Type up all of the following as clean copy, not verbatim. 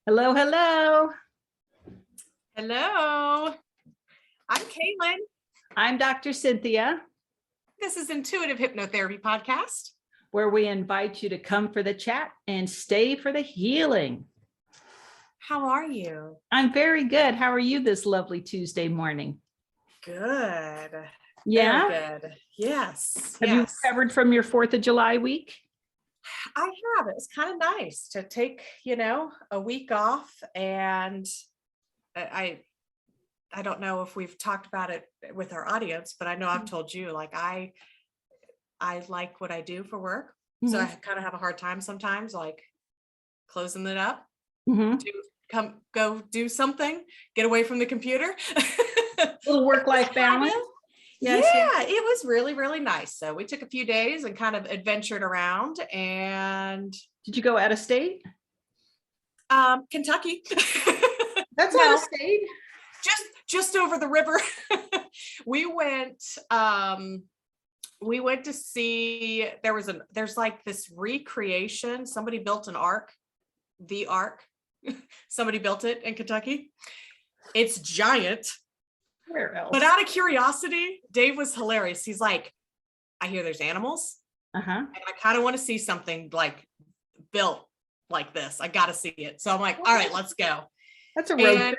Hello, hello. Hello, I'm Kaylyn. I'm Dr. Cynthia, This is Intuitive Hypnotherapy Podcast. where we invite you to come for the chat and stay for the healing. How are you? I'm very good. How are you this lovely Tuesday morning? Good. Yeah? Very good. Yes. Have you recovered from your 4th of July week? I have. It was kind of nice to take, a week off, and I don't know if we've talked about it with our audience, but I know I've told you, like, I like what I do for work. So I kind of have a hard time sometimes, like, closing it up, go do something, get away from the computer. Little work-life balance. Yes, yeah, it was really, really nice. So we took a few days and kind of adventured around. And did you go out of state? Kentucky. That's out of state. Just over the river. We went to see, there's like this recreation. Somebody built an ark, the ark. Somebody built it in Kentucky. It's giant. Where else? But out of curiosity, Dave was hilarious. He's like, I hear there's animals. And I kind of want to see something like built like this. I got to see it. So I'm like, all right, let's go. That's a road trip.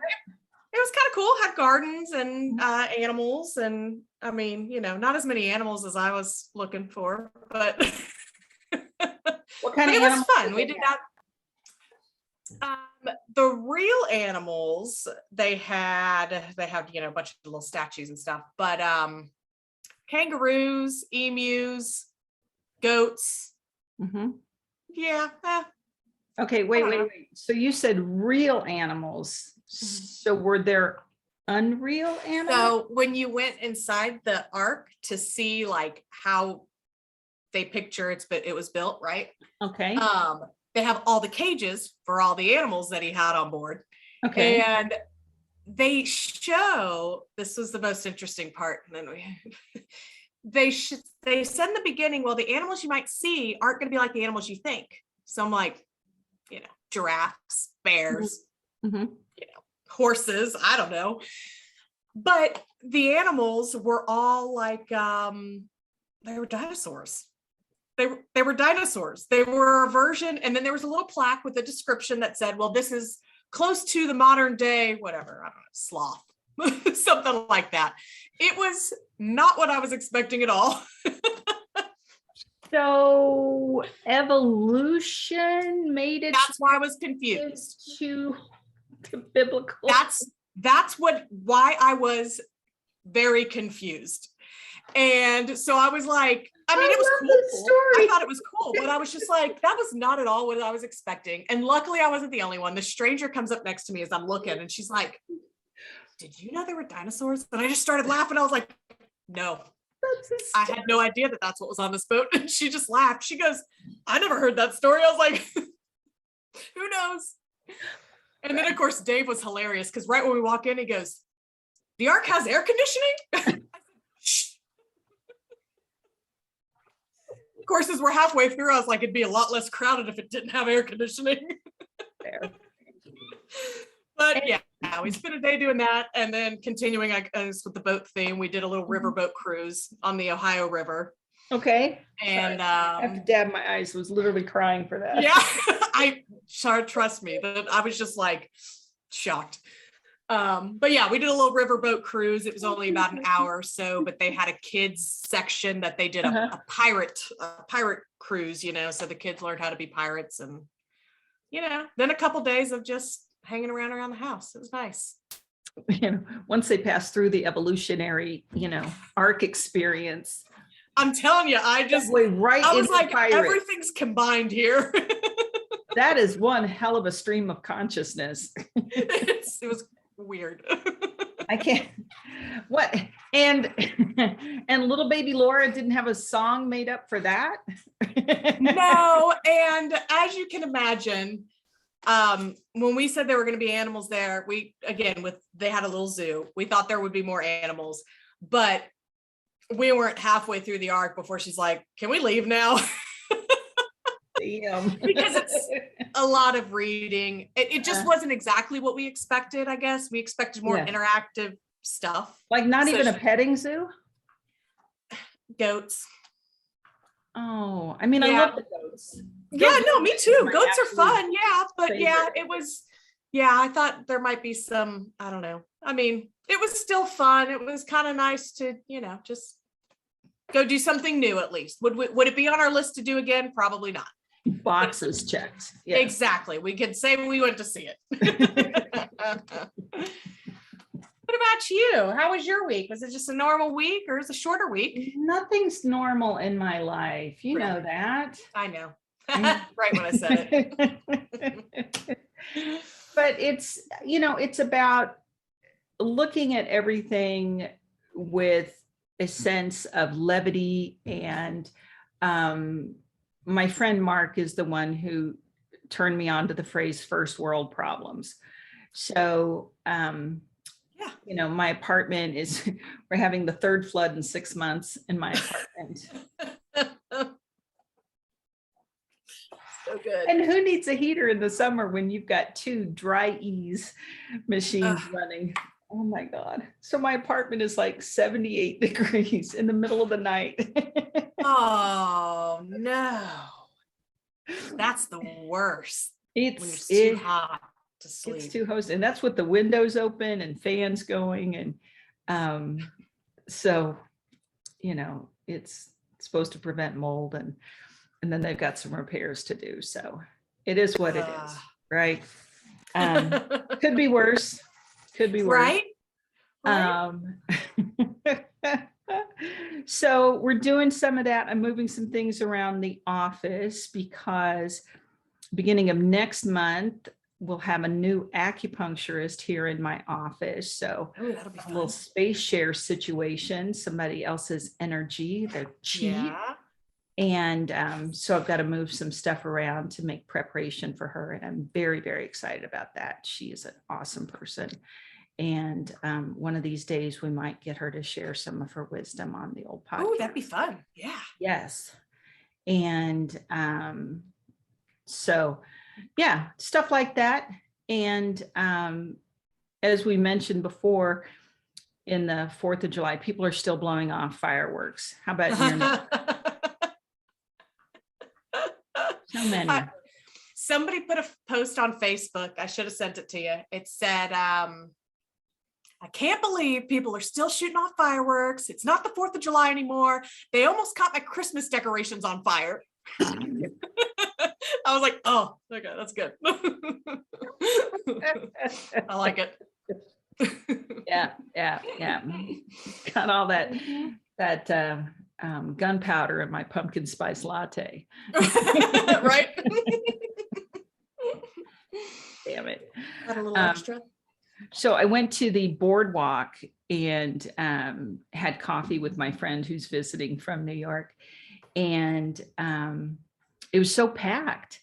It was kind of cool. Had gardens and animals. And I mean, not as many animals as I was looking for, but What kind of it animals? was fun. We did that. The real animals, they have, a bunch of little statues and stuff, but kangaroos, emus, goats. Yeah. Okay, wait. So you said real animals. So were there unreal animals? So when you went inside the ark to see like how they picture it was built, right? Okay. They have all the cages for all the animals that he had on board. Okay. And they show, this was the most interesting part. And then they said in the beginning, well, the animals you might see aren't going to be like the animals you think. So I'm like, giraffes, bears, horses, I don't know. But the animals were all like, they were dinosaurs. They were dinosaurs. They were a version. And then there was a little plaque with a description that said, well, this is close to the modern day, whatever, I don't know, sloth, something like that. It was not what I was expecting at all. So evolution made it. That's why I was confused. To biblical. That's why I was very confused. And so I was like, I mean, it was cool. I thought it was cool, but I was just like, that was not at all what I was expecting. And luckily I wasn't the only one. The stranger comes up next to me as I'm looking, and she's like, did you know there were dinosaurs? And I just started laughing. I was like, no, I had no idea that that's what was on this boat. And she just laughed. She goes, I never heard that story. I was like, who knows? And then of course, Dave was hilarious because right when we walk in, he goes, the ark has air conditioning? Of course, as we're halfway through, I was like, it'd be a lot less crowded if it didn't have air conditioning. Fair. But yeah, we spent a day doing that, and then continuing, I guess, with the boat theme, we did a little riverboat cruise on the Ohio River. Okay. And I have to dab my eyes. Was literally crying for that. Yeah, trust me, that I was just like shocked. But yeah, we did a little riverboat cruise. It was only about an hour or so, but they had a kids section that they did a pirate cruise, so the kids learned how to be pirates, and then a couple days of just hanging around the house. It was nice. Once they pass through the evolutionary, arc experience. I'm telling you, I was like, everything's combined here. That is one hell of a stream of consciousness. It was weird. I can't. What? And little baby Laura didn't have a song made up for that? No. And as you can imagine, when we said there were going to be animals there, they had a little zoo. We thought there would be more animals, but we weren't halfway through the arc before she's like, can we leave now? Damn. Because it's a lot of reading. It just wasn't exactly what we expected, I guess. We expected more Yeah. interactive stuff. Like not So even a petting zoo? goats. Oh, I mean, I Yeah. love the goats. Yeah, Goats no, are me my too. Goats are absolute fun. Yeah. But yeah, favorite. it was, yeah, I thought there might be some, I don't know. I mean, it was still fun. It was kind of nice to, just go do something new at least. Would it be on our list to do again? Probably not. Boxes checked. Yeah. Exactly. We could say we went to see it. What about you? How was your week? Was it just a normal week or is it a shorter week? Nothing's normal in my life. You know Really? that. I know. Right when I said it. But it's about looking at everything with a sense of levity. And my friend Mark is the one who turned me on to the phrase first world problems. So, my apartment we're having the third flood in 6 months in my apartment. So good. And who needs a heater in the summer when you've got 2 dry ease machines running? Oh my God. So my apartment is like 78 degrees in the middle of the night. Oh no. That's the worst. When It's too hot to sleep. It's too hot. And that's with the windows open and fans going. And so, it's supposed to prevent mold and then they've got some repairs to do. So it is what it is, right? Could be worse. Could be worse. Right? So we're doing some of that. I'm moving some things around the office because beginning of next month, we'll have a new acupuncturist here in my office. So that'll be a fun. little space share situation, somebody else's energy, their chi. Yeah. And so I've got to move some stuff around to make preparation for her. And I'm very, very excited about that. She is an awesome person. And one of these days we might get her to share some of her wisdom on the old podcast. Oh, that'd be fun. Yeah. Yes. And so, yeah, stuff like that. And as we mentioned before, in the 4th of July, people are still blowing off fireworks. How about you? So many. Somebody put a post on Facebook. I should have sent it to you. It said, I can't believe people are still shooting off fireworks. It's not the 4th of July anymore. They almost caught my Christmas decorations on fire. I was like, oh, okay, that's good. I like it. Yeah. Got all that gunpowder in my pumpkin spice latte. Right? Damn it. Got a little extra. So I went to the boardwalk and had coffee with my friend who's visiting from New York. And it was so packed.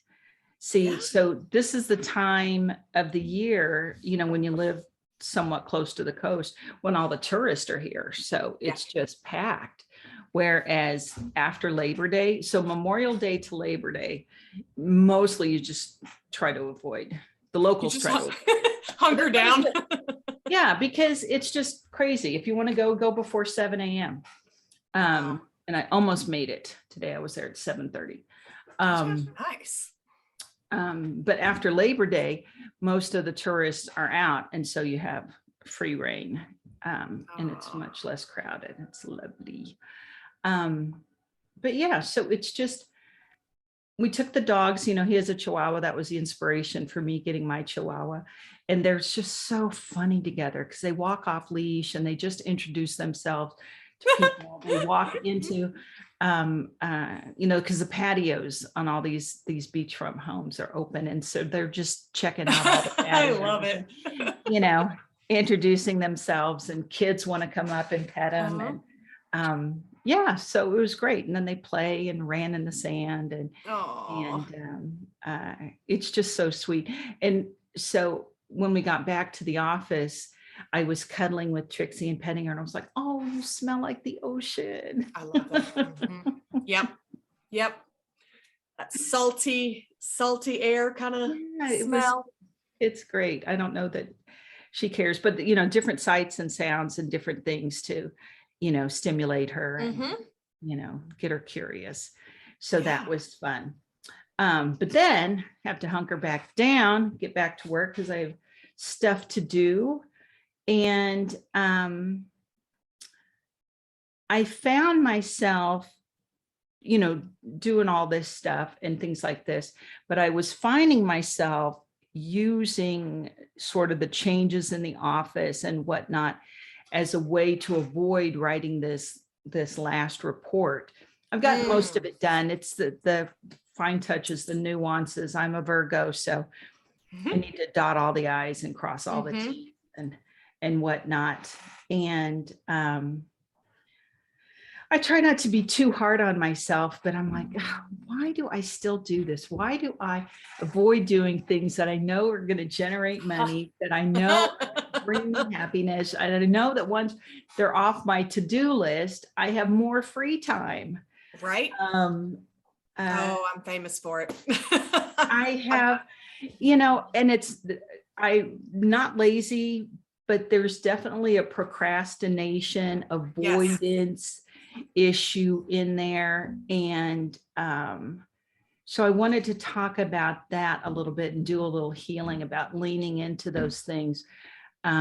See, so this is the time of the year, when you live somewhat close to the coast, when all the tourists are here. So it's just packed. Whereas after Labor Day, so Memorial Day to Labor Day, mostly you just try to avoid. The locals try to hunker down. Yeah, because it's just crazy. If you want to go before 7 a.m. And I almost made it today. I was there at 7:30. Nice. But after Labor Day, most of the tourists are out. And so you have free reign and it's much less crowded. It's lovely. But yeah, so it's just, we took the dogs, he has a Chihuahua. That was the inspiration for me getting my Chihuahua. And they're just so funny together because they walk off leash and they just introduce themselves to people. They walk into, because the patios on all these beachfront homes are open. And so they're just checking out all the patios. I love it. Introducing themselves, and kids want to come up and pet them. And so it was great. And then they play and ran in the sand and it's just so sweet. And so when we got back to the office, I was cuddling with Trixie and petting her, and I was like, "Oh, you smell like the ocean." I love that. Mm-hmm. Yep. that salty air kind of smell. It's great. I don't know that she cares, but you know, different sights and sounds and different things to, you know, stimulate her and, you know, get her curious. So that was fun. But then have to hunker back down, get back to work because I have stuff to do. And I found myself, you know, doing all this stuff and things like this, but I was finding myself using sort of the changes in the office and whatnot as a way to avoid writing this last report. I've gotten most of it done. It's the fine touches, the nuances. I'm a Virgo, so I need to dot all the I's and cross all the T's and whatnot. And I try not to be too hard on myself, but I'm like, why do I still do this? Why do I avoid doing things that I know are going to generate money, that I know bring me happiness? And I know that once they're off my to-do list, I have more free time. Right. I'm famous for it. I have, you know, and I'm not lazy, but there's definitely a procrastination, avoidance issue in there. And so I wanted to talk about that a little bit and do a little healing about leaning into those things. I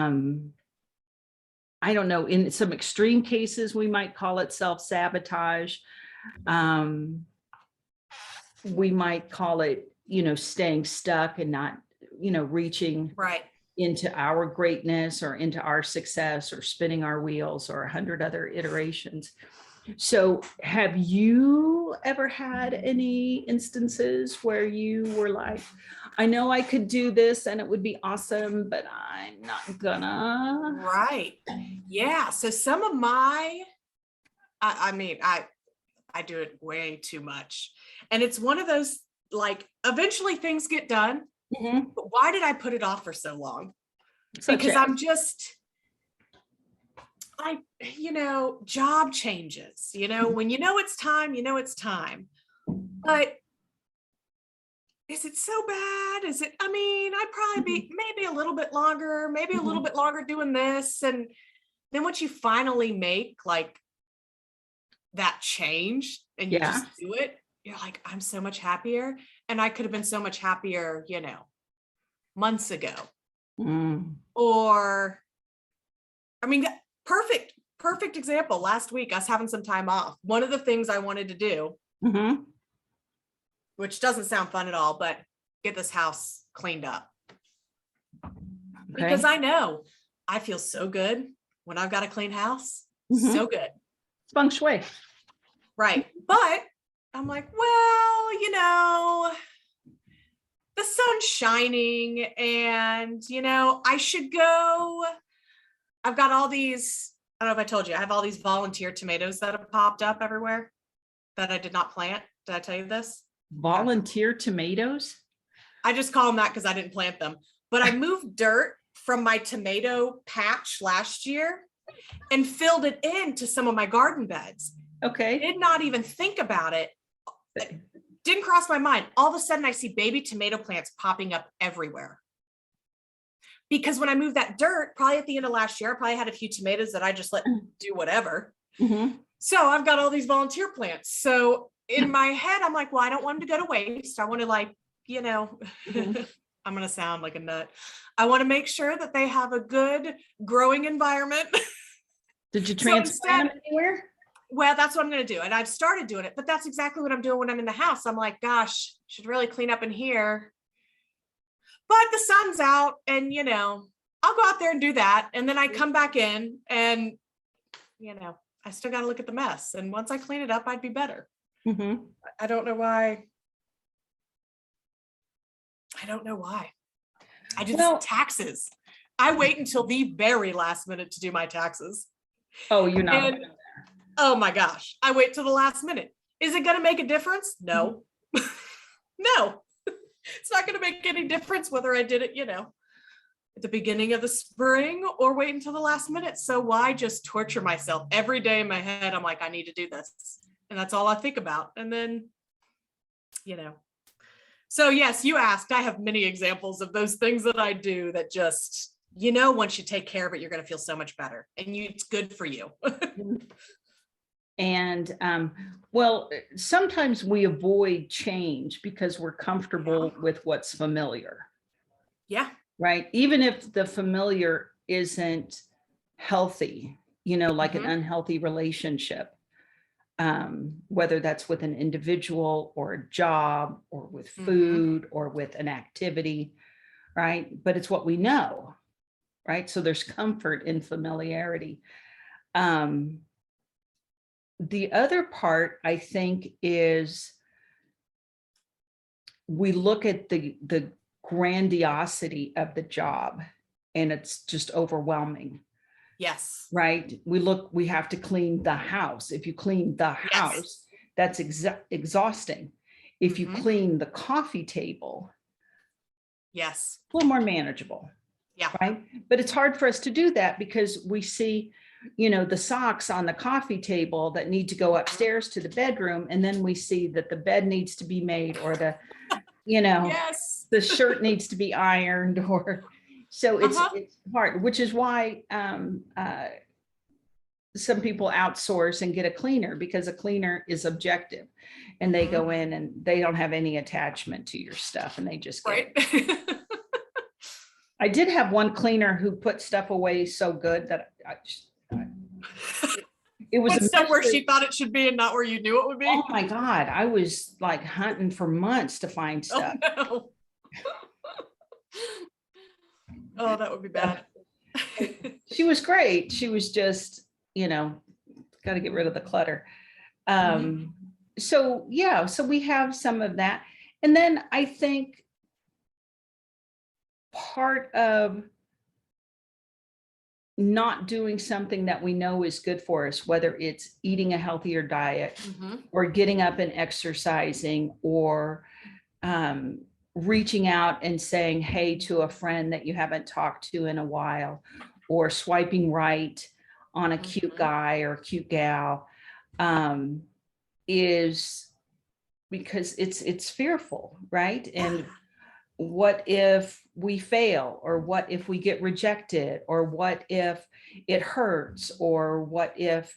don't know, in some extreme cases, we might call it self-sabotage. We might call it, you know, staying stuck and not, you know, reaching into our greatness or into our success or spinning our wheels or 100 other iterations. So have you ever had any instances where you were like, I know I could do this and it would be awesome, but I'm not gonna? Right. Yeah. So some of my, I mean, I do it way too much. And it's one of those, like, eventually things get done. But why did I put it off for so long? Because I'm just like, you know, job changes, you know, when you know it's time, you know it's time. But is it so bad? Is it, I mean, I'd probably be maybe a little bit longer, maybe a little bit longer doing this. And then once you finally make like that change and you just do it, you're like, I'm so much happier. And I could have been so much happier, you know, months ago. Or, I mean, perfect example. Last week, us having some time off. One of the things I wanted to do, which doesn't sound fun at all, but get this house cleaned up. Because I know I feel so good when I've got a clean house. So good. It's feng shui. Right. But I'm like, well, you know, the sun's shining and, you know, I should go. I've got all these, I don't know if I told you, I have all these volunteer tomatoes that have popped up everywhere that I did not plant. Did I tell you this? Volunteer tomatoes? I just call them that because I didn't plant them. But I moved dirt from my tomato patch last year and filled it into some of my garden beds. Okay. Did not even think about it. Didn't cross my mind. All of a sudden I see baby tomato plants popping up everywhere. Because when I moved that dirt, probably at the end of last year, I probably had a few tomatoes that I just let do whatever. So I've got all these volunteer plants. So in my head, I'm like, well, I don't want them to go to waste. I want to, like, you know, I'm going to sound like a nut. I want to make sure that they have a good growing environment. Did you transplant them anywhere? Well, that's what I'm going to do. And I've started doing it, but that's exactly what I'm doing when I'm in the house. I'm like, gosh, should really clean up in here. But the sun's out and, you know, I'll go out there and do that. And then I come back in and, you know, I still got to look at the mess. And once I clean it up, I'd be better. I don't know why. I do taxes. I wait until the very last minute to do my taxes. Oh, you're not. Oh my gosh. I wait till the last minute. Is it going to make a difference? No. No. It's not going to make any difference whether I did it, you know, at the beginning of the spring or wait until the last minute. So why just torture myself every day in my head? I'm like, I need to do this. And that's all I think about. And then So yes, you asked, I have many examples of those things that I do that just, once you take care of it, you're going to feel so much better, and it's good for you. And well, sometimes we avoid change because we're comfortable with what's familiar. Yeah. Right. Even if the familiar isn't healthy, like an unhealthy relationship, whether that's with an individual or a job or with food or with an activity, right? But it's what we know, right? So there's comfort in familiarity. The other part, I think, is we look at the grandiosity of the job and it's just overwhelming. Yes. Right. We have to clean the house. If you clean the house, that's exhausting. If you clean the coffee table, yes, a little more manageable. Yeah. Right. But it's hard for us to do that because we see, the socks on the coffee table that need to go upstairs to the bedroom. And then we see that the bed needs to be made, or the, yes, the shirt needs to be ironed, or so it's hard, which is why some people outsource and get a cleaner, because a cleaner is objective and they go in and they don't have any attachment to your stuff and they just get it. I did have one cleaner who put stuff away so good that it was stuff where she thought it should be and not where you knew it would be. Oh my God. I was like hunting for months to find stuff. Oh, no. Oh, that would be bad. She was great. She was just, got to get rid of the clutter. So yeah, so we have some of that. And then I think part of not doing something that we know is good for us, whether it's eating a healthier diet or getting up and exercising, or reaching out and saying hey to a friend that you haven't talked to in a while, or swiping right on a cute guy or cute gal, is because it's fearful, right? And what if we fail, or what if we get rejected, or what if it hurts, or what if,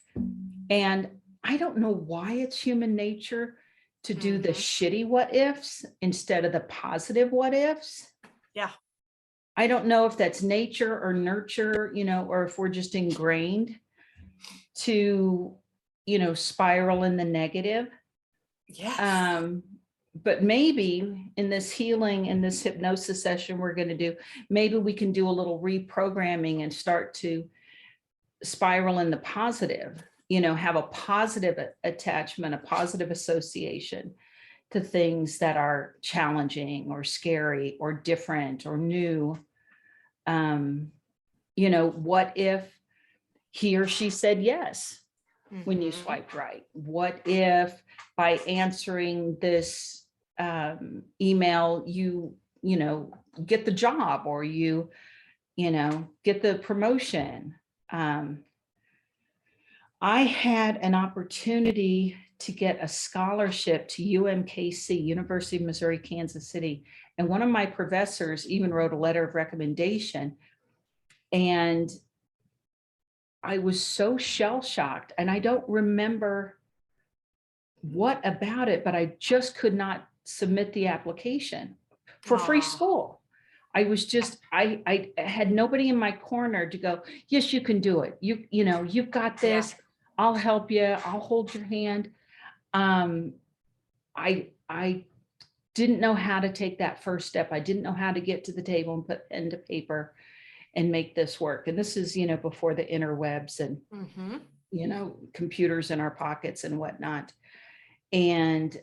and I don't know why it's human nature to do the shitty what ifs instead of the positive what ifs. Yeah. I don't know if that's nature or nurture, or if we're just ingrained to, spiral in the negative. Yeah. But maybe in this healing, in this hypnosis session we're going to do, maybe we can do a little reprogramming and start to spiral in the positive, have a positive attachment, a positive association to things that are challenging or scary or different or new. What if he or she said yes when you swiped right? What if by answering this email, you get the job, or you get the promotion? I had an opportunity to get a scholarship to UMKC, University of Missouri, Kansas City. And one of my professors even wrote a letter of recommendation. And I was so shell-shocked, and I don't remember what about it, but I just could not submit the application for free school. I was just, I had nobody in my corner to go, yes, you can do it. You've got this. I'll help you. I'll hold your hand. I didn't know how to take that first step. I didn't know how to get to the table and put pen to paper and make this work. And this is, before the interwebs and, computers in our pockets and whatnot. And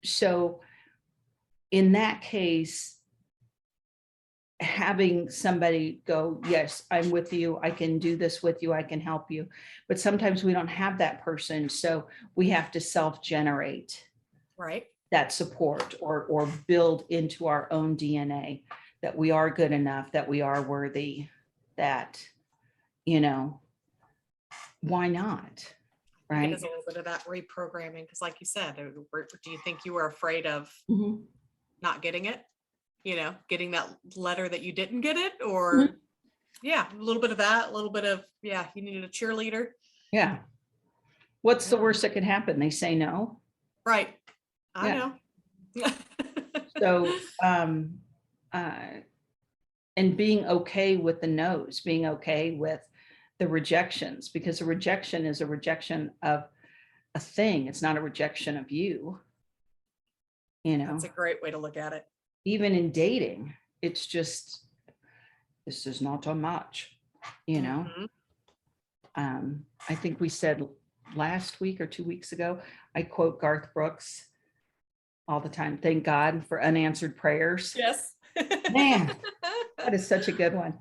so in that case, having somebody go, yes, I'm with you, I can do this with you, I can help you. But sometimes we don't have that person. So we have to self-generate that support, or build into our own DNA that we are good enough, that we are worthy, that, why not? right? It is a little bit of that reprogramming, because like you said, do you think you were afraid of not getting it? Getting that letter that you didn't get it, or yeah, a little bit of that, a little bit of, yeah, you needed a cheerleader. Yeah. What's the worst that could happen? They say no. Right. I know. So, and being okay with the no's, being okay with the rejections, because a rejection is a rejection of a thing. It's not a rejection of you. That's a great way to look at it. Even in dating, it's just, this is not a match, I think we said last week or 2 weeks ago, I quote Garth Brooks all the time. Thank God for unanswered prayers. Yes. Man, that is such a good one.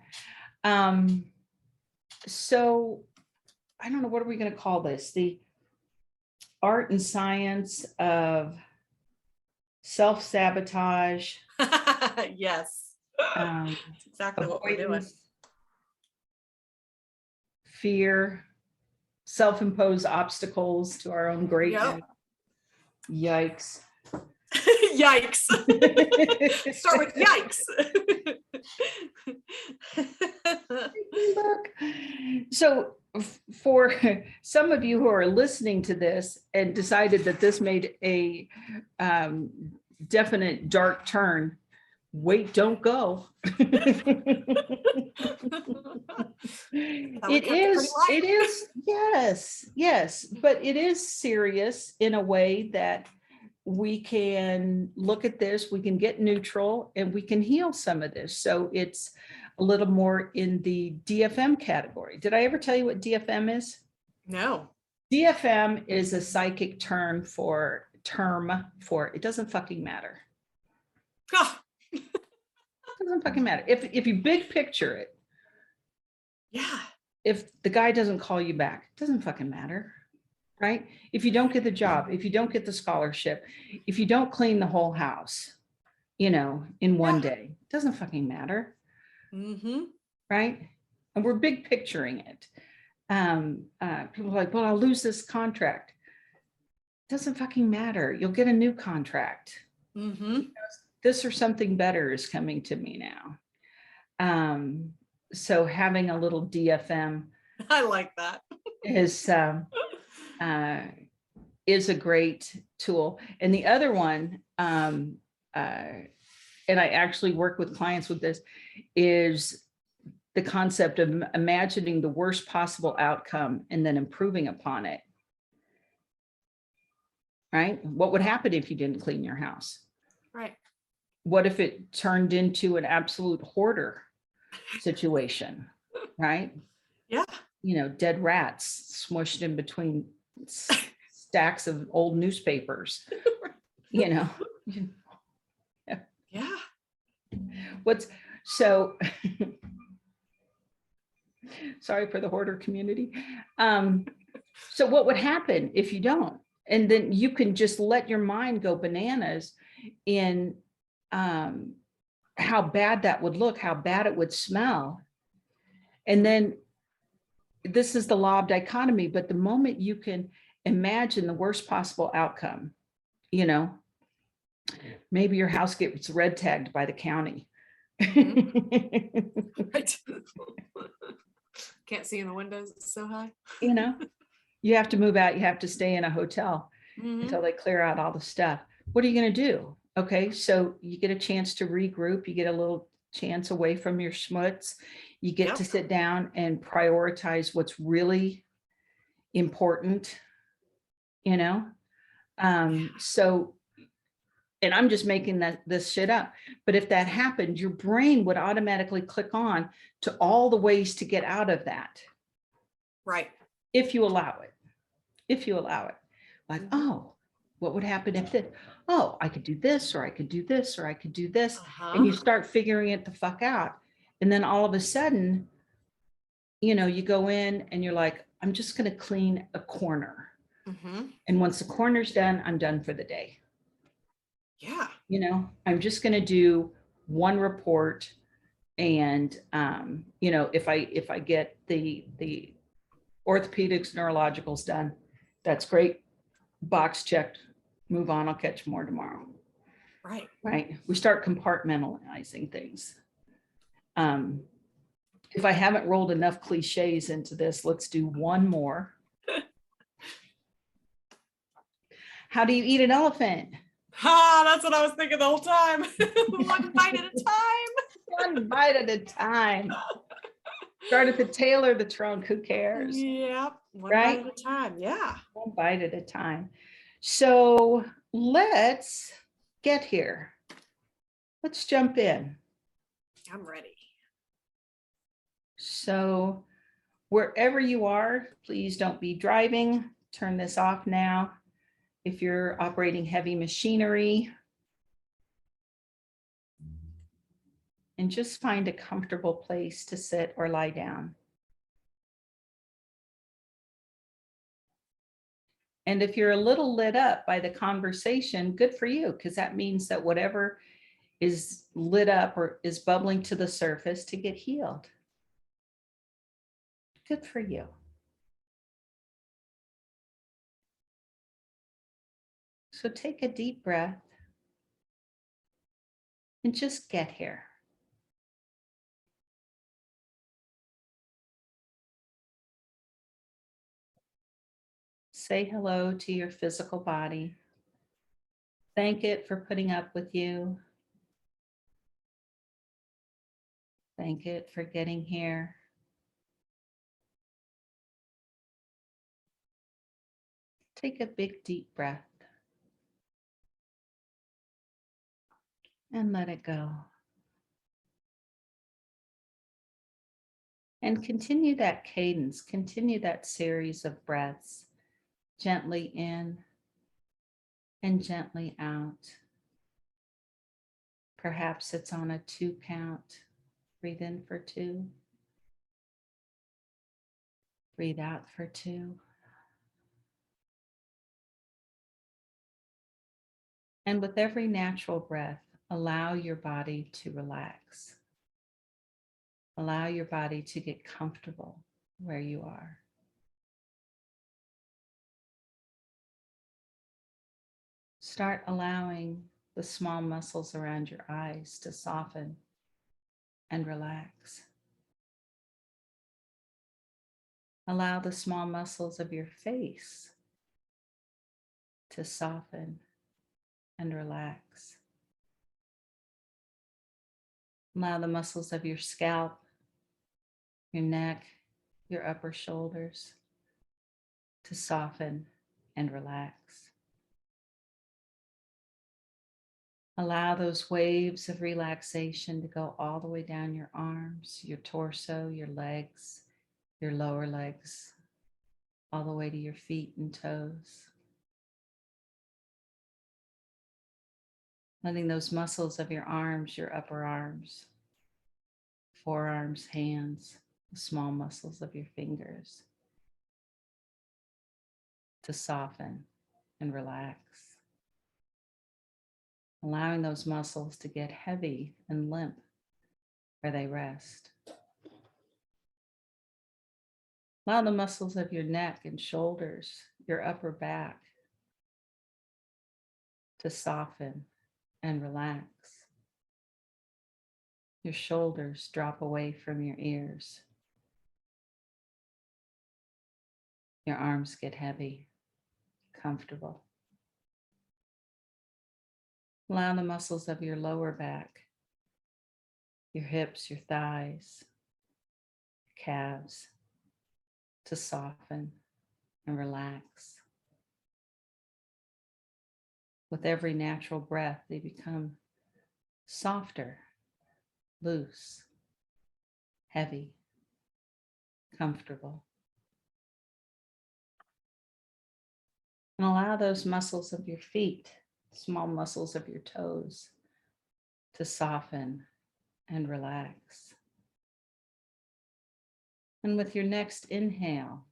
So I don't know, what are we going to call this? The art and science of self-sabotage. Yes. That's exactly what we're doing. Fear, self-imposed obstacles to our own greatness. Yep. Yikes. Yikes. Start with yikes. So for some of you who are listening to this and decided that this made a definite dark turn, wait, don't go. It is, yes, but it is serious in a way that we can look at this, we can get neutral, and we can heal some of this. So it's a little more in the DFM category. Did I ever tell you what DFM is? No. DFM is a psychic term for it doesn't fucking matter. Oh. It doesn't fucking matter. If you big picture it, yeah. If the guy doesn't call you back, it doesn't fucking matter, right? If you don't get the job, if you don't get the scholarship, if you don't clean the whole house, in one day, it doesn't fucking matter. Right? And we're big picturing it. People are like, well, I'll lose this contract. It doesn't fucking matter. You'll get a new contract. This or something better is coming to me now. So having a little DFM, I like that, is a great tool. And the other one, and I actually work with clients with this, is the concept of imagining the worst possible outcome and then improving upon it. Right? What would happen if you didn't clean your house? Right. What if it turned into an absolute hoarder situation? Right? Yeah. Dead rats smushed in between stacks of old newspapers. Yeah. Sorry for the hoarder community. So what would happen if you don't? And then you can just let your mind go bananas in how bad that would look, how bad it would smell. And then this is the law of dichotomy, but the moment you can imagine the worst possible outcome, maybe your house gets red tagged by the county. Right. Can't see in the windows, it's so high. You have to move out, you have to stay in a hotel until they clear out all the stuff. What are you going to do? Okay, so you get a chance to regroup, you get a little chance away from your schmutz, you get to sit down and prioritize what's really important, so, and I'm just making this shit up, but if that happened, your brain would automatically click on to all the ways to get out of that. Right. If you allow it. Like, oh, what would happen if this? Oh, I could do this, or I could do this, or I could do this. And you start figuring it the fuck out. And then all of a sudden, you go in and you're like, I'm just going to clean a corner. And once the corner's done, I'm done for the day. Yeah. I'm just going to do one report. And, if I get the orthopedics, neurologicals done, That's great. Box checked. Move on. I'll catch more tomorrow. Right. Right. We start compartmentalizing things. If I haven't rolled enough cliches into this, let's do one more. How do you eat an elephant? That's what I was thinking the whole time. One bite at a time. One bite at a time. Start at the tail or the trunk, who cares? Yep. One Right? bite at a time. Yeah. One bite at a time. So let's get here. Let's jump in. I'm ready. So wherever you are, please don't be driving. Turn this off now. If you're operating heavy machinery, and just find a comfortable place to sit or lie down. And if you're a little lit up by the conversation, good for you, because that means that whatever is lit up or is bubbling to the surface to get healed. Good for you. So take a deep breath and just get here. Say hello to your physical body. Thank it for putting up with you. Thank it for getting here. Take a big deep breath and let it go. And continue that cadence, continue that series of breaths, gently in and gently out. Perhaps it's on a 2 count. Breathe in for 2. Breathe out for 2. And with every natural breath, allow your body to relax. Allow your body to get comfortable where you are. Start allowing the small muscles around your eyes to soften and relax. Allow the small muscles of your face to soften and relax. Allow the muscles of your scalp, your neck, your upper shoulders to soften and relax. Allow those waves of relaxation to go all the way down your arms, your torso, your legs, your lower legs, all the way to your feet and toes. Letting those muscles of your arms, your upper arms, forearms, hands, the small muscles of your fingers to soften and relax. Allowing those muscles to get heavy and limp where they rest. Allow the muscles of your neck and shoulders, your upper back to soften and relax. Your shoulders drop away from your ears. Your arms get heavy, comfortable. Allow the muscles of your lower back, your hips, your thighs, calves to soften and relax. With every natural breath, they become softer, loose, heavy, comfortable. And allow those muscles of your feet, small muscles of your toes, to soften and relax. And with your next inhale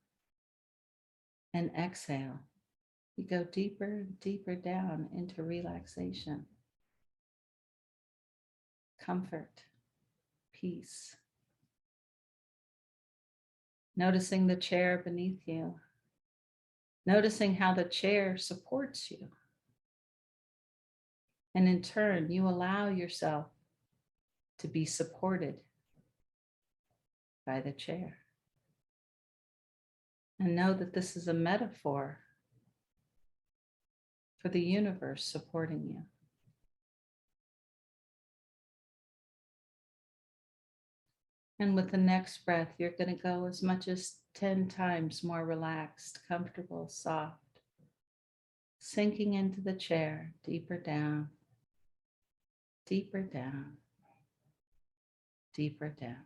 and exhale, you go deeper and deeper down into relaxation, comfort, peace. Noticing the chair beneath you, noticing how the chair supports you. And in turn, you allow yourself to be supported by the chair. And know that this is a metaphor for the universe supporting you. And with the next breath, you're going to go as much as 10 times more relaxed, comfortable, soft, sinking into the chair, deeper down, deeper down, deeper down.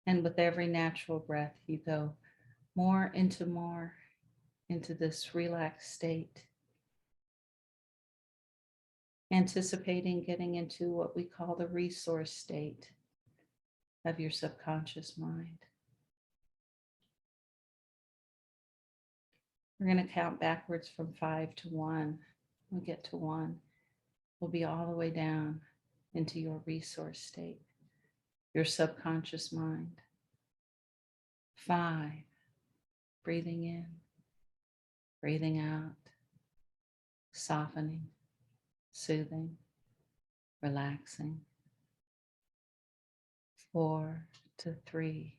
And with every natural breath, you go more into this relaxed state, anticipating getting into what we call the resource state of your subconscious mind. We're going to count backwards from 5 to 1. We'll get to 1. We'll be all the way down into your resource state, your subconscious mind. 5, breathing in, breathing out, softening, soothing, relaxing. 4 to 3,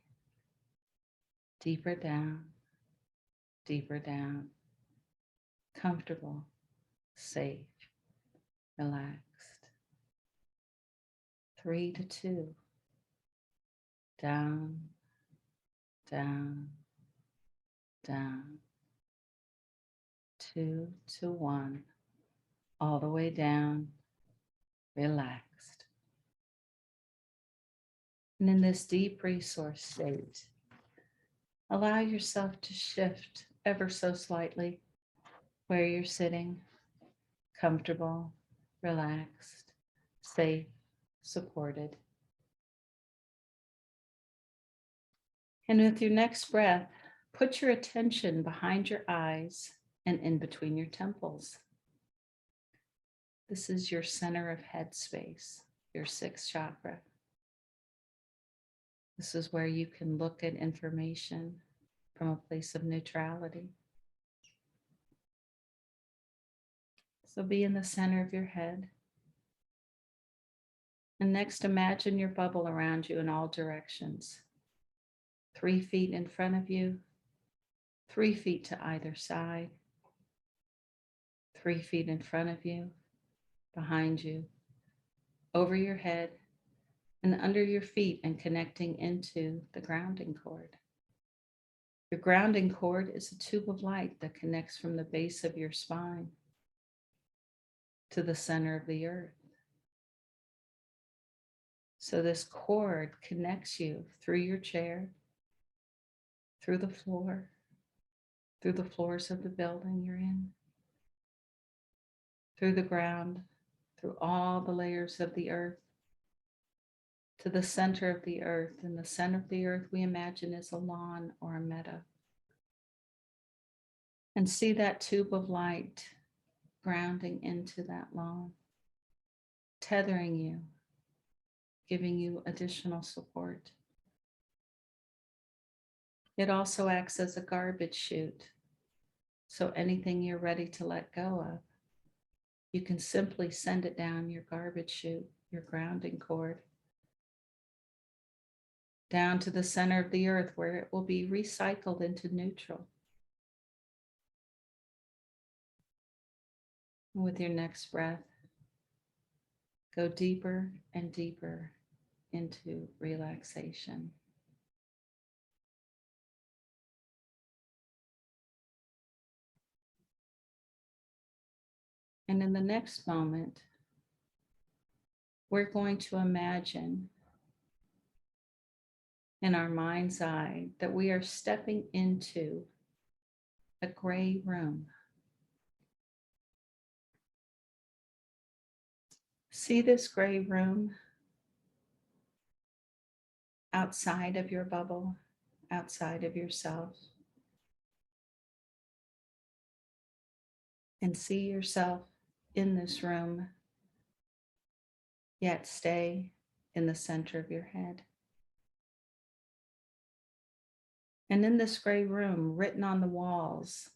deeper down, comfortable, safe, relaxed. 3 to 2, down, down, down. 2 to 1, all the way down, relaxed. And in this deep resource state, allow yourself to shift ever so slightly where you're sitting, comfortable, relaxed, safe, supported. And with your next breath, put your attention behind your eyes and in between your temples. This is your center of head space, your 6th chakra. This is where you can look at information from a place of neutrality. So be in the center of your head. And next, imagine your bubble around you in all directions. 3 feet in front of you, 3 feet to either side, 3 feet in front of you, behind you, over your head, and under your feet, and connecting into the grounding cord. Your grounding cord is a tube of light that connects from the base of your spine to the center of the earth. So this cord connects you through your chair, through the floor, through the floors of the building you're in, through the ground, through all the layers of the earth, to the center of the earth. And the center of the earth we imagine is a lawn or a meadow. And see that tube of light grounding into that lawn, tethering you, giving you additional support. It also acts as a garbage chute. So anything you're ready to let go of, you can simply send it down your garbage chute, your grounding cord, down to the center of the earth where it will be recycled into neutral. With your next breath, go deeper and deeper into relaxation. And in the next moment, we're going to imagine in our mind's eye that we are stepping into a gray room. See this gray room outside of your bubble, outside of yourself. And see yourself in this room, yet stay in the center of your head. And in this gray room, written on the walls,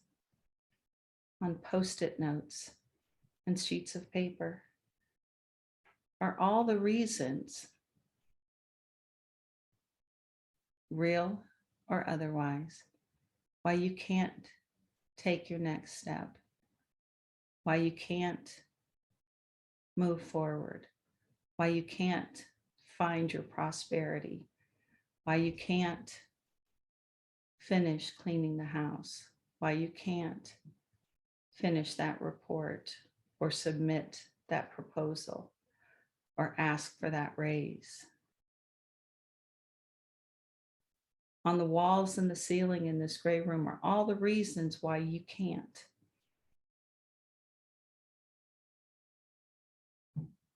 on Post-it notes and sheets of paper, are all the reasons, real or otherwise, why you can't take your next step, why you can't move forward, why you can't find your prosperity, why you can't finish cleaning the house, why you can't finish that report or submit that proposal or ask for that raise. On the walls and the ceiling in this gray room are all the reasons why you can't.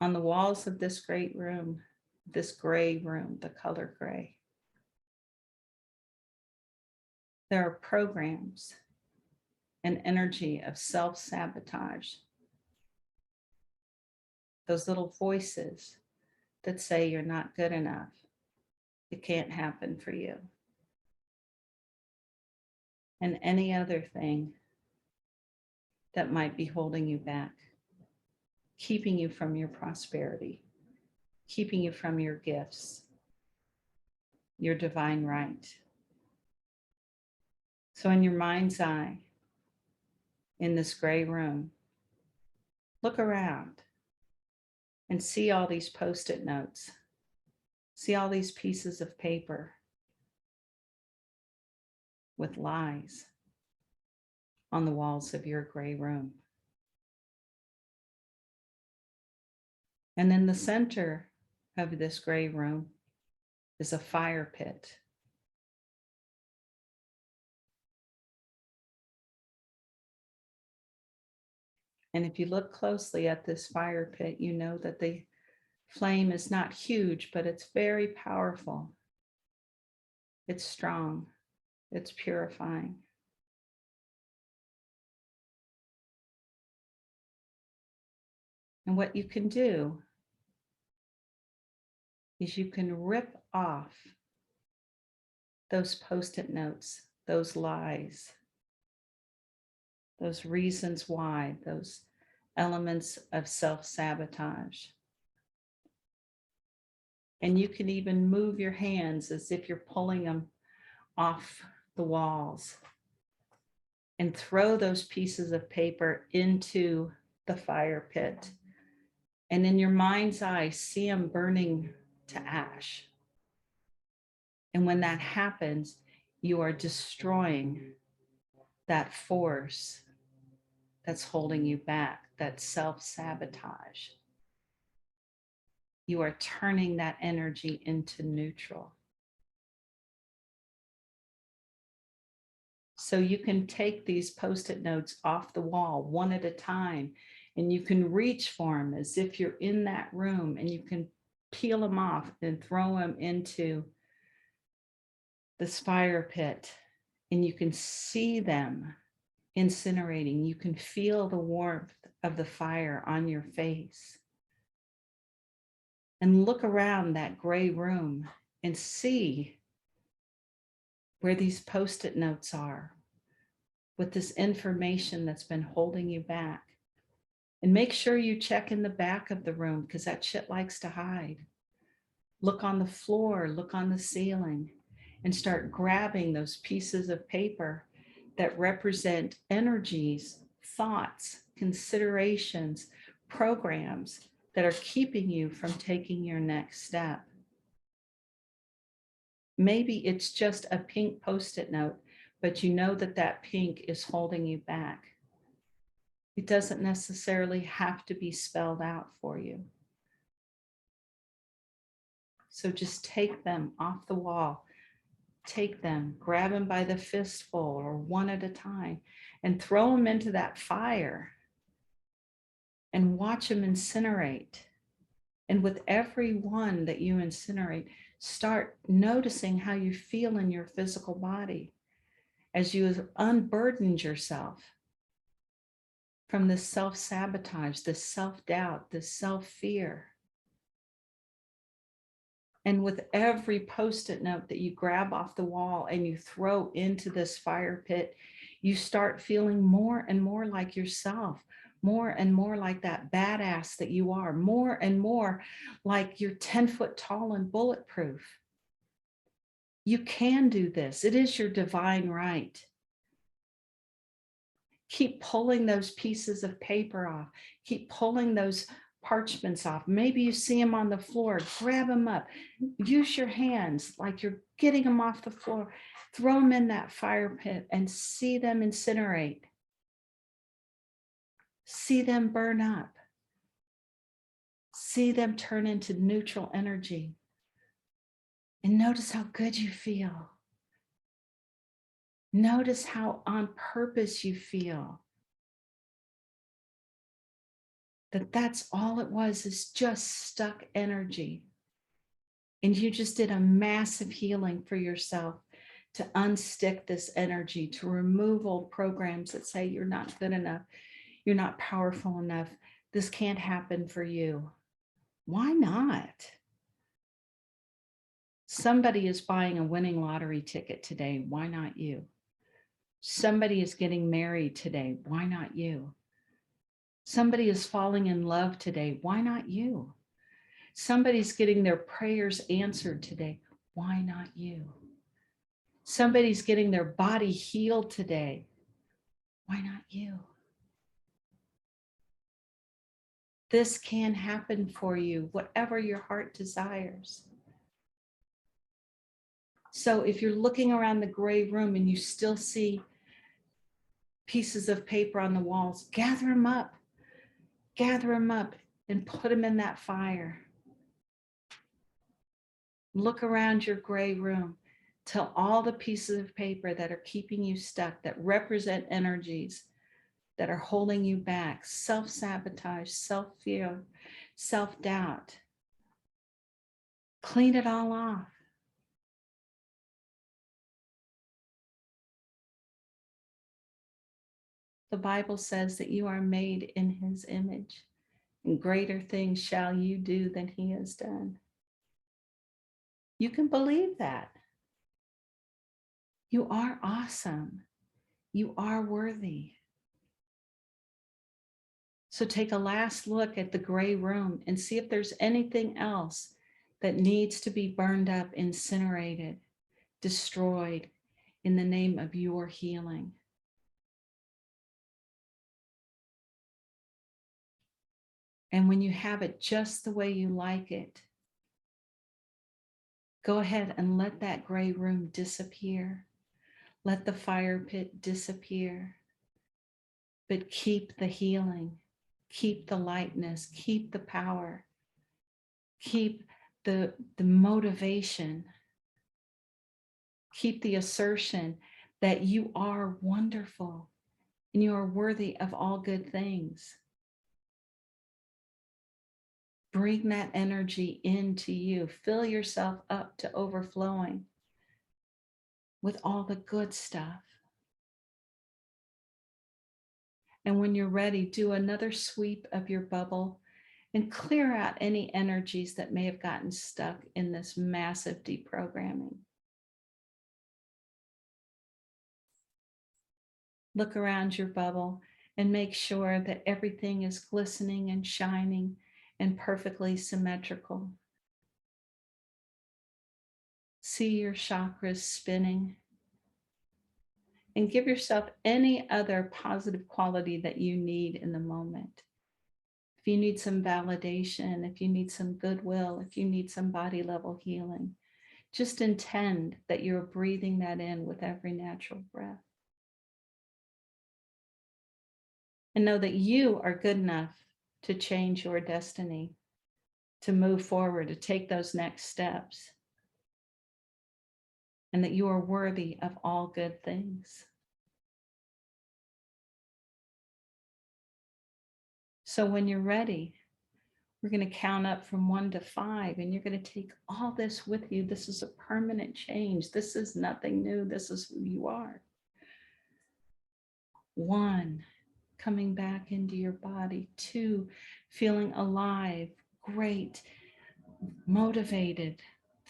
On the walls of this great room, this gray room, the color gray, there are programs and energy of self-sabotage. Those little voices that say you're not good enough, it can't happen for you. And any other thing that might be holding you back, keeping you from your prosperity, keeping you from your gifts, your divine right. So in your mind's eye, in this gray room, look around and see all these Post-it notes, see all these pieces of paper with lies on the walls of your gray room. And in the center of this gray room is a fire pit. And if you look closely at this fire pit, you know that the flame is not huge, but it's very powerful. It's strong, it's purifying. And what you can do is you can rip off those Post-it notes, those lies, those reasons why, those elements of self-sabotage. And you can even move your hands as if you're pulling them off the walls and throw those pieces of paper into the fire pit. And in your mind's eye, see them burning to ash. And when that happens, you are destroying that force that's holding you back, that self-sabotage. You are turning that energy into neutral. So you can take these Post-it notes off the wall one at a time, and you can reach for them as if you're in that room, and you can peel them off and throw them into this fire pit, and you can see them incinerating. You can feel the warmth of the fire on your face. And look around that gray room and see where these Post-it notes are with this information that's been holding you back. And make sure you check in the back of the room, because that shit likes to hide. Look on the floor, look on the ceiling, and start grabbing those pieces of paper that represent energies, thoughts, considerations, programs that are keeping you from taking your next step. Maybe it's just a pink Post-it note, but you know that that pink is holding you back. It doesn't necessarily have to be spelled out for you. So just take them off the wall. Take them, grab them by the fistful or one at a time, and throw them into that fire and watch them incinerate. And with every one that you incinerate, start noticing how you feel in your physical body as you have unburdened yourself from this self-sabotage, this self-doubt, this self-fear. And with every Post-it note that you grab off the wall and you throw into this fire pit, you start feeling more and more like yourself, more and more like that badass that you are, more and more like you're 10 foot tall and bulletproof. You can do this. It is your divine right. Keep pulling those pieces of paper off. Keep pulling those parchments off. Maybe you see them on the floor, grab them up. Use your hands like you're getting them off the floor. Throw them in that fire pit and see them incinerate. See them burn up. See them turn into neutral energy. And notice how good you feel. Notice how on purpose you feel. That's all it was, is just stuck energy. And you just did a massive healing for yourself to unstick this energy, to remove old programs that say you're not good enough, you're not powerful enough, this can't happen for you. Why not? Somebody is buying a winning lottery ticket today. Why not you? Somebody is getting married today. Why not you? Somebody is falling in love today. Why not you? Somebody's getting their prayers answered today. Why not you? Somebody's getting their body healed today. Why not you? This can happen for you, whatever your heart desires. So if you're looking around the gray room and you still see pieces of paper on the walls, gather them up and put them in that fire. Look around your gray room till all the pieces of paper that are keeping you stuck, that represent energies that are holding you back, self-sabotage, self-fear, self-doubt. Clean it all off. The Bible says that you are made in his image, and greater things shall you do than he has done. You can believe that. You are awesome. You are worthy. So take a last look at the gray room and see if there's anything else that needs to be burned up, incinerated, destroyed in the name of your healing. And when you have it just the way you like it, go ahead and let that gray room disappear. Let the fire pit disappear. But keep the healing, keep the lightness, keep the power, keep the motivation, keep the assertion that you are wonderful and you are worthy of all good things. Bring that energy into you. Fill yourself up to overflowing with all the good stuff. And when you're ready, do another sweep of your bubble and clear out any energies that may have gotten stuck in this massive deprogramming. Look around your bubble and make sure that everything is glistening and shining and perfectly symmetrical. See your chakras spinning. And give yourself any other positive quality that you need in the moment. If you need some validation, if you need some goodwill, if you need some body level healing, just intend that you're breathing that in with every natural breath. And know that you are good enough to change your destiny, to move forward, to take those next steps, and that you are worthy of all good things. So when you're ready, we're going to count up from 1 to 5, and you're going to take all this with you. This is a permanent change. This is nothing new. This is who you are. 1, coming back into your body. 2, feeling alive, great, motivated.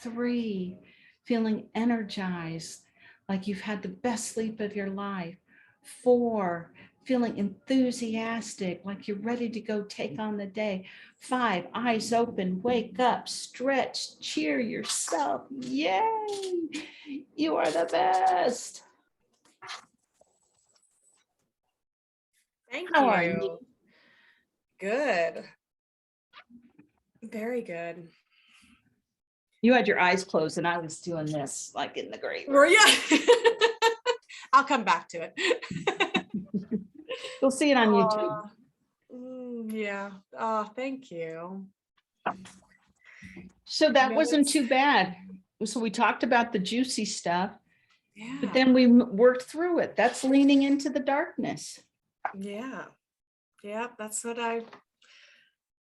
3, feeling energized, like you've had the best sleep of your life. 4, feeling enthusiastic, like you're ready to go take on the day. 5, eyes open, wake up, stretch, cheer yourself. Yay! You are the best. Thank How you. are you? Good. Very good. You had your eyes closed and I was doing this like in the grave. Yeah. I'll come back to it. You'll see it on YouTube. Yeah. Oh, thank you. So that No, wasn't it's- too bad. So we talked about the juicy stuff, Yeah. but then we worked through it. That's leaning into the darkness. Yeah. Yeah. That's what I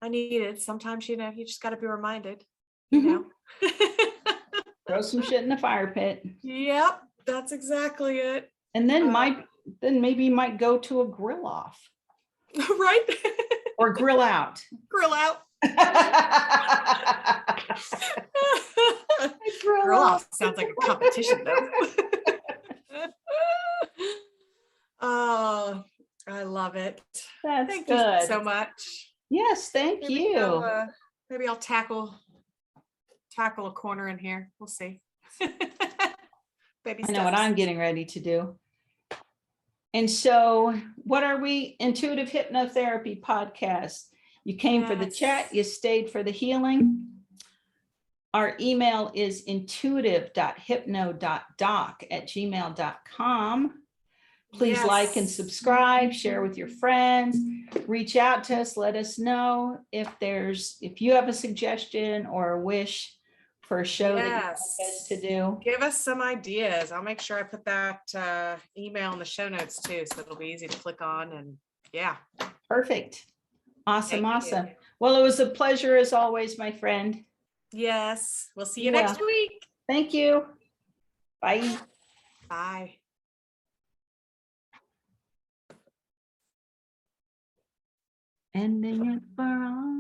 needed. Sometimes, you just got to be reminded, you know. Throw some shit in the fire pit. Yep. That's exactly it. And then maybe you might go to a grill off. Right. Or grill out. Grill out. Grill Grill out. off sounds like a competition though. Oh, I love it. That's Thank good. you so much. Yes, thank you. Maybe I'll tackle a corner in here. We'll see. Baby I know what steps. I'm getting ready to do. And so what are we? Intuitive Hypnotherapy Podcast. You came for the chat, you stayed for the healing. Our email is intuitive.hypno.doc @gmail.com. Please like and subscribe, share with your friends, reach out to us, let us know if you have a suggestion or a wish for a show that you want us to do. Give us some ideas. I'll make sure I put that email in the show notes too, so it'll be easy to click on. And yeah. Perfect. Awesome. Thank Awesome. you. Well, it was a pleasure as always, my friend. Yes. We'll see you next week. Thank you. Bye. Bye. Ending it for all.